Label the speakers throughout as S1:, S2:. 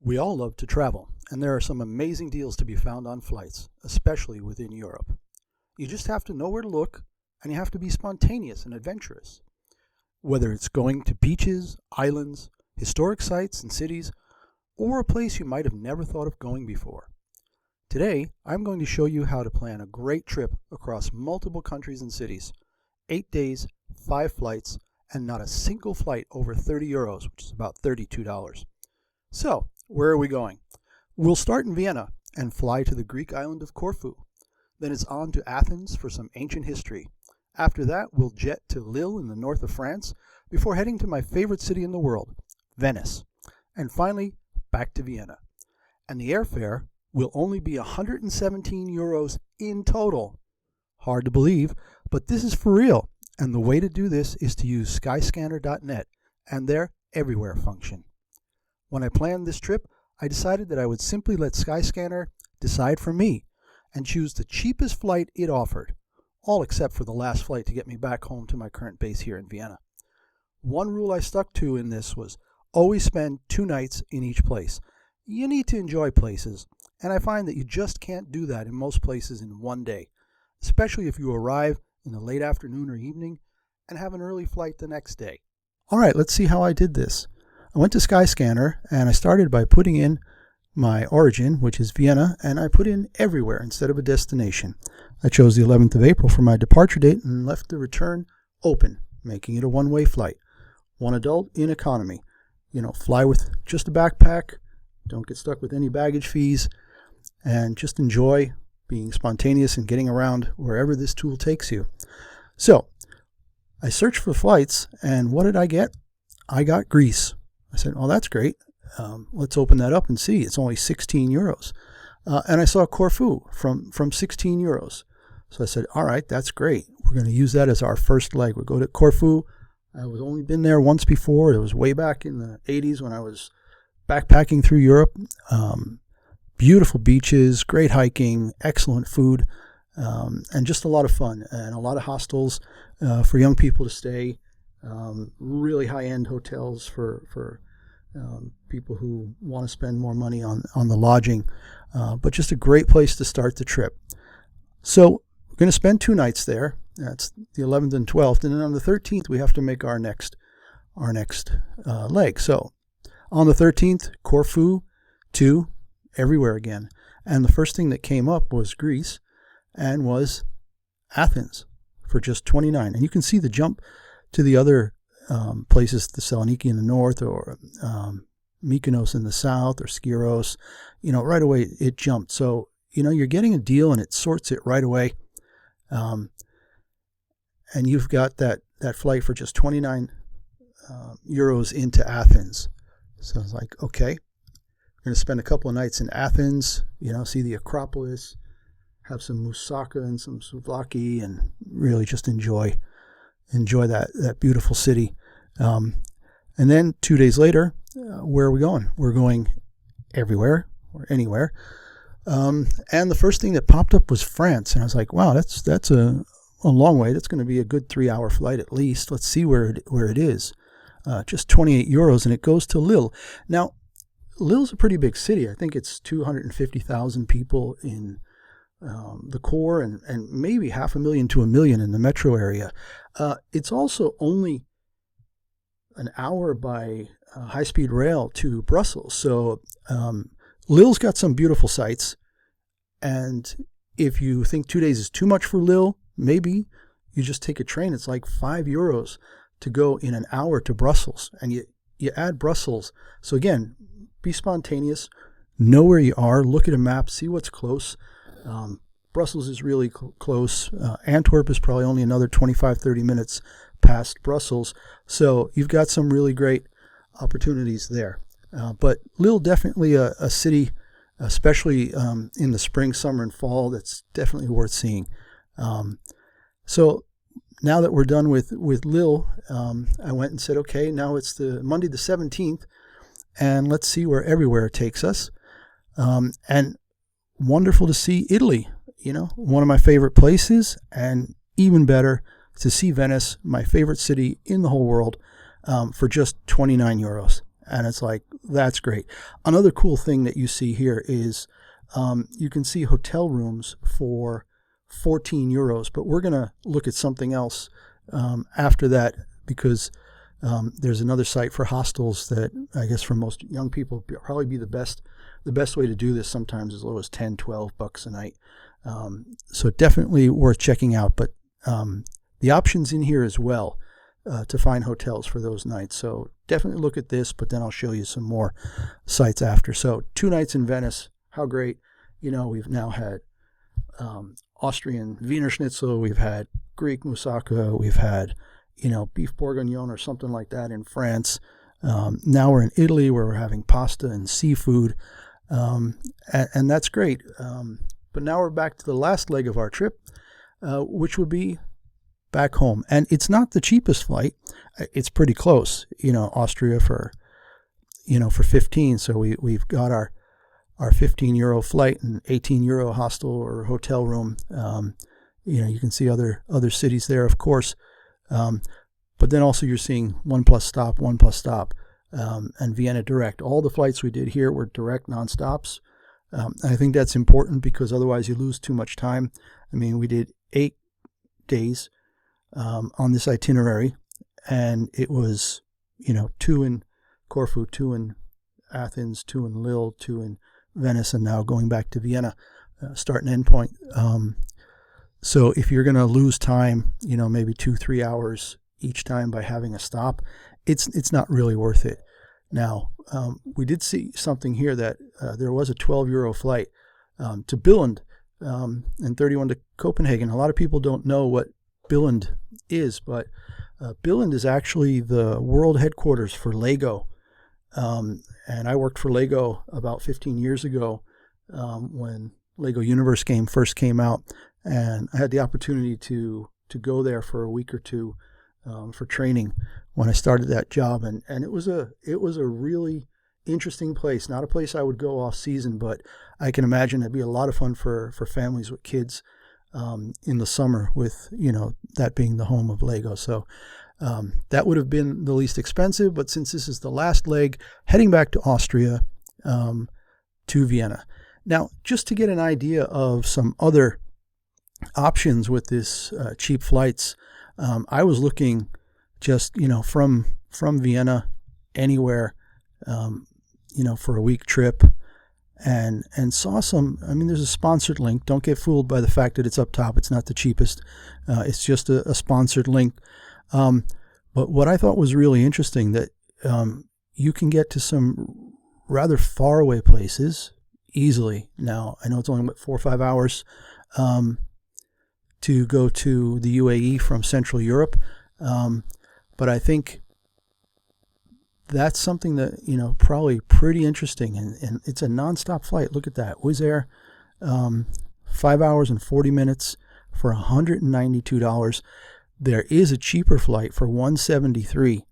S1: We all love to travel, and there are some amazing deals to be found on flights, especially within Europe. You just have to know where to look, and you have to be spontaneous and adventurous. Whether it's going to beaches, islands, historic sites and cities, or a place you might have never thought of going before. Today, I'm going to show you how to plan a great trip across multiple countries and cities. 8 days, 5 flights, and not a single flight over 30 euros, which is about $32. So, where are we going? We'll start in Vienna and fly to the Greek island of Corfu. Then it's on to Athens for some ancient history. After that, we'll jet to Lille in the north of France before heading to my favorite city in the world, Venice. And finally, back to Vienna. And the airfare will only be 117 euros in total. Hard to believe, but this is for real. And the way to do this is to use skyscanner.net and their everywhere function. When I planned this trip, I decided that I would simply let Skyscanner decide for me and choose the cheapest flight it offered, all except for the last flight to get me back home to my current base here in Vienna. One rule I stuck to in this was always spend 2 nights in each place. You need to enjoy places, and I find that you just can't do that in most places in one day, especially if you arrive in the late afternoon or evening and have an early flight the next day. All right, let's see how I did this. I went to Skyscanner and I started by putting in my origin, which is Vienna, and I put in everywhere instead of a destination. I chose the 11th of April for my departure date and left the return open, making it a one-way flight. One adult in economy. Fly with just a backpack, don't get stuck with any baggage fees, and just enjoy being spontaneous and getting around wherever this tool takes you. So, I searched for flights, and what did I get? I got Greece. I said, oh, that's great. Let's open that up and see. It's only 16 euros. And I saw Corfu from 16 euros. So I said, all right, that's great. We're going to use that as our first leg. We'll go to Corfu. I've only been there once before. It was way back in the 80s when I was backpacking through Europe. Beautiful beaches, great hiking, excellent food, and just a lot of fun. And a lot of hostels for young people to stay. Really high-end hotels for people who want to spend more money on the lodging, but just a great place to start the trip. So we're going to spend 2 nights there. That's the 11th and 12th, and then on the 13th we have to make our next leg. So on the 13th, Corfu to everywhere again, and the first thing that came up was Greece and was Athens for just 29, and you can see the jump to the other places, Thessaloniki in the north, or Mykonos in the south, or Skiros. Right away it jumped. So, you're getting a deal and it sorts it right away. And you've got that flight for just 29 euros into Athens. So it's like, okay, we're going to spend a couple of nights in Athens, see the Acropolis, have some moussaka and some souvlaki, and really just enjoy that beautiful city. And then 2 days later, where are we going? We're going everywhere or anywhere. And the first thing that popped up was France. And I was like, wow, that's a long way. That's going to be a good 3-hour flight at least. Let's see where it is. Just 28 euros, and it goes to Lille. Now, Lille's a pretty big city. I think it's 250,000 people in the core, and maybe 500,000 to 1 million in the metro area. It's also only an hour by high-speed rail to Brussels. So Lille's got some beautiful sights. And if you think 2 days is too much for Lille, maybe you just take a train. It's like 5 euros to go in an hour to Brussels. And you add Brussels. So again, be spontaneous. Know where you are. Look at a map. See what's close. Brussels is really close. Antwerp is probably only another 25-30 minutes past Brussels. So you've got some really great opportunities there. But Lille, definitely a city, especially in the spring, summer, and fall, that's definitely worth seeing. So now that we're done with Lille, I went and said, okay, now it's the Monday the 17th, and let's see where everywhere it takes us. And wonderful to see Italy, one of my favorite places, and even better to see Venice, my favorite city in the whole world, for just 29 euros. And it's like, that's great. Another cool thing that you see here is you can see hotel rooms for 14 euros, but we're going to look at something else after that, because there's another site for hostels that I guess for most young people probably be the best way to do this, sometimes as low as $10-12 a night. So definitely worth checking out, but the options in here as well to find hotels for those nights. So definitely look at this, but then I'll show you some more sites after. So 2 nights in Venice, how great. We've now had Austrian Wiener Schnitzel, we've had Greek moussaka, we've had, beef bourguignon or something like that in France. Now we're in Italy where we're having pasta and seafood, and that's great. But now we're back to the last leg of our trip, which would be back home. And it's not the cheapest flight. It's pretty close, Austria for 15. So we've got our 15 euro flight and 18 euro hostel or hotel room. You can see other cities there, of course. But then also you're seeing 1 plus stop, and Vienna direct. All the flights we did here were direct non-stops. I think that's important because otherwise you lose too much time. I mean, we did 8 days on this itinerary, and it was, 2 in Corfu, 2 in Athens, 2 in Lille, 2 in Venice, and now going back to Vienna, start and end point. So if you're going to lose time, maybe 2-3 hours each time by having a stop, it's not really worth it. Now, we did see something here that there was a 12 euro flight to Billund and 31 to Copenhagen. A lot of people don't know what Billund is, but Billund is actually the world headquarters for Lego. And I worked for Lego about 15 years ago when Lego Universe game first came out, and I had the opportunity to go there for a week or two for training when I started that job, and it was a really interesting place. Not a place I would go off season, but I can imagine it'd be a lot of fun for families with kids in the summer, with that being the home of Lego. So that would have been the least expensive, but since this is the last leg, heading back to Austria, to Vienna. Now, just to get an idea of some other options with this cheap flights, I was looking just, from Vienna anywhere, for a week trip, and saw some. I mean, there's a sponsored link. Don't get fooled by the fact that it's up top. It's not the cheapest. It's just a sponsored link. But what I thought was really interesting, that you can get to some rather faraway places easily. Now, I know it's only 4 or 5 hours to go to the UAE from Central Europe, but I think that's something that, probably pretty interesting, and it's a nonstop flight. Look at that. Wizz Air, 5 hours and 40 minutes for $192. There is a cheaper flight for $173,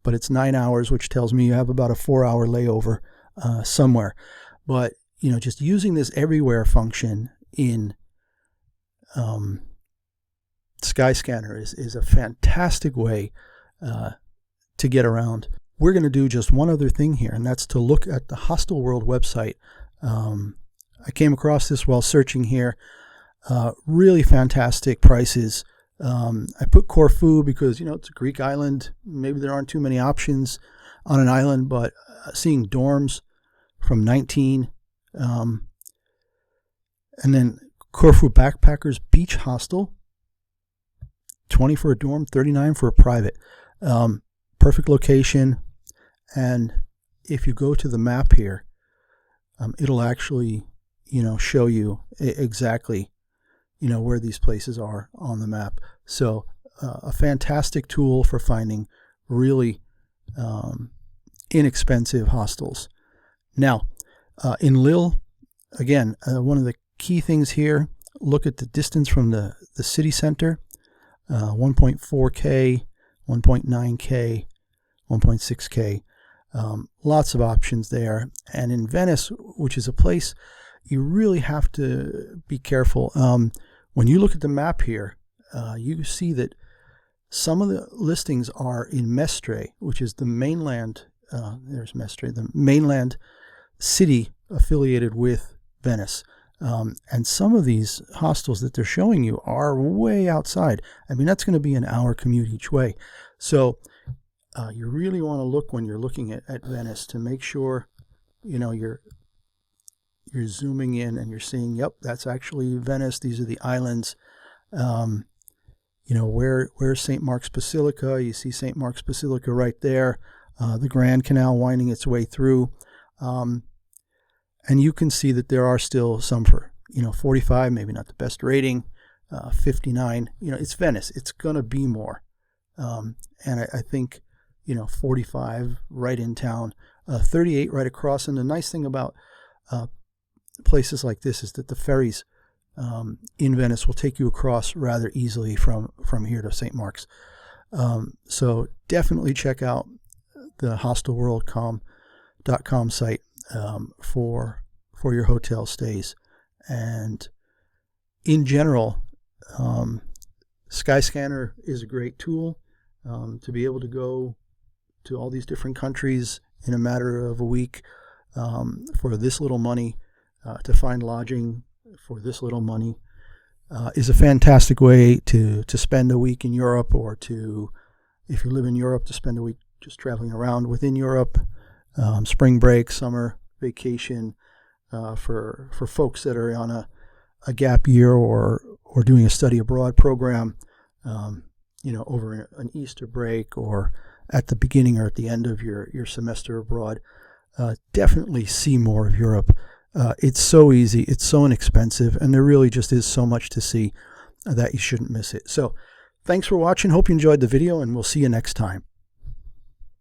S1: but it's 9 hours, which tells me you have about a 4-hour layover somewhere. But, just using this everywhere function in Skyscanner is a fantastic way to get around. We're going to do just one other thing here, and that's to look at the Hostel World website. I came across this while searching here. Really fantastic prices. I put Corfu because, it's a Greek island. Maybe there aren't too many options on an island, but seeing dorms from 19, and then Corfu Backpackers Beach Hostel, 20 for a dorm, 39 for a private. Perfect location, and if you go to the map here, it'll actually, show you exactly, where these places are on the map. So a fantastic tool for finding really inexpensive hostels. Now, in Lille, again, one of the key things here, look at the distance from the city center, 1.4K, 1.9K, 1.6K. Lots of options there. And in Venice, which is a place you really have to be careful. When you look at the map here, you see that Some of the listings are in Mestre, which is the mainland. There's Mestre, the mainland city affiliated with Venice. And some of these hostels that they're showing you are way outside. I mean, that's going to be an hour commute each way. So you really want to look when you're looking at Venice to make sure, you know, you're zooming in and you're seeing, yep, that's actually Venice. These are the islands. You know, where's St. Mark's Basilica? You see St. Mark's Basilica right there. The Grand Canal winding its way through. And you can see that there are still some for, you know, 45, maybe not the best rating, 59. You know, it's Venice. It's going to be more. And I think, you know, 45 right in town, 38 right across. And the nice thing about places like this is that the ferries in Venice will take you across rather easily from here to St. Mark's. So definitely check out the hostelworld.com site for your hotel stays. And in general, Skyscanner is a great tool to be able to go to all these different countries in a matter of a week for this little money, to find lodging for this little money is a fantastic way to spend a week in Europe, or to, if you live in Europe, to spend a week just traveling around within Europe, spring break, summer vacation, for folks that are on a gap year or doing a study abroad program, you know, over an Easter break or at the beginning or at the end of your semester abroad. Definitely see more of Europe. It's so easy, it's so inexpensive, and there really just is so much to see that you shouldn't miss it. So thanks for watching. Hope you enjoyed the video, and we'll see you next time.